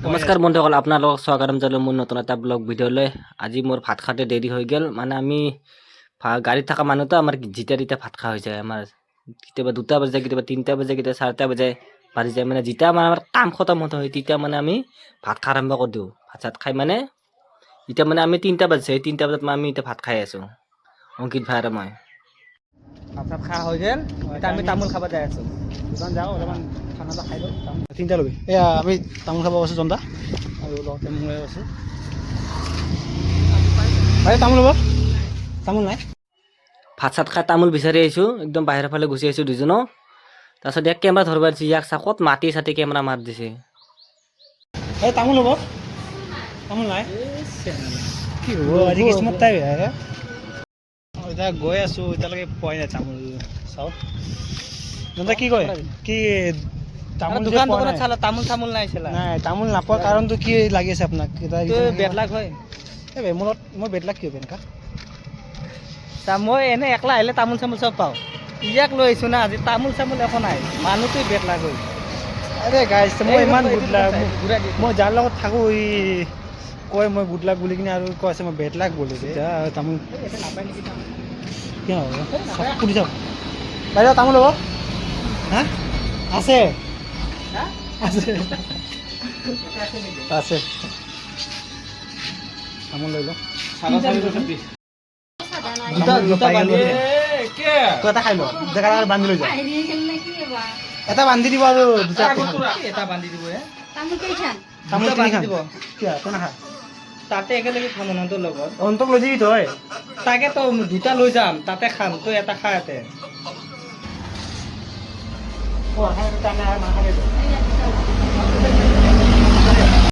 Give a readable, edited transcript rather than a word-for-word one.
নমস্কাৰ বন্ধুসকল, আপোনালোকক স্বাগতম জনালোঁ মোৰ নতুন এটা ব্লগ ভিডিঅ'লৈ। আজি মোৰ ভাত খাওঁতে দেৰি হৈ গ'ল। মানে আমি গাড়ীত থকা মানুহতো আমাৰ যেতিয়া তেতিয়া ভাত খোৱা হৈ যায়। আমাৰ কেতিয়াবা 2টা বাজে, কেতিয়াবা 3টা বাজে, কেতিয়াবা 4টা বাজে বাজি যায়। মানে যেতিয়া আমাৰ কাম খতম হওঁতে হয় তেতিয়া মানে আমি ভাত খোৱা আৰম্ভ কৰি দিওঁ। ভাত চাত খাই মানে এতিয়া মানে আমি 3টা বাজিছে, 3টা বজাত আমি এতিয়া ভাত খাই আছোঁ, অংকিত ভাই আৰু মই। ভাত চাত খোৱা হৈ গ'ল, এতিয়া আমি তামোল খাব যাই আছোঁ। দোকান যাওঁ, অলপমান খানা এটা খাই লওঁ। 3টা ল'বি। এয়া আমি তামোল খাব গৈছোঁ জনতা আৰু লগতে মই আছোঁ। ভাই তামোল ল'ব? তামোল নাই। ভাত চাত খাই তামোল বিচাৰি আহিছোঁ, একদম বাহিৰৰ ফালে গুচি আহিছোঁ দুজনো। তাৰপিছত ইয়াক কেমেৰা ধৰিব দিছে, ইয়াক চাকত মাটি চাটি কেমেৰা মাৰি দিছে। এই তামোল ল'ব? তামোল নাই? কি হ'ব আজি কিসমত তাই বেয়া। এতিয়া গৈ আছোঁ, এতিয়ালৈকে পোৱাই নাই তামোল। চাওঁ জনতা কি কয়, কি তামোল দোকানত চালা তামোল চামোল নাই চালা? নাই, তামোল নাপোৱাৰ কাৰণটো কি লাগি আছে আপোনাক? বেড লাগ হয়। এই মই বেড লাগ কি হ'ব এনেকা? মই এনে একলা আহিলে তামোল চামোল চব পাওঁ। ইয়াক লৈ আহিছোঁ না, আজি তামোল চামোল একো নাই, মানুহটোৱে বেড লাগ হয়। আৰে গাইছ, মই ইমান গুড লাগ, মই যাৰ লগত থাকোঁ ই কয় মই গুড লাক বুলি কিনে আৰু কৈ আছে মই বেড লাক বুলি। এতিয়া তামোল কিয় হ'ব? সুধি চাওক বাইদেউ, তামোল ল'ব? হা আছে আছে আছে, তামোল লৈ লওঁ। এটা খাই লওঁ, ডেকা বান্ধি লৈ যাওঁ। এটা বান্ধি দিব আৰু দুটা এটা বান্ধি দিব। তামোল তিনি খান কিয় তই নাখা? তাতে একেলগে খাম অনন্তৰ লগত। অনন্তক লৈ যাবি তই? তাকে তো 2টা লৈ যাম, তাতে খাম, তই এটা খা ইয়াতে।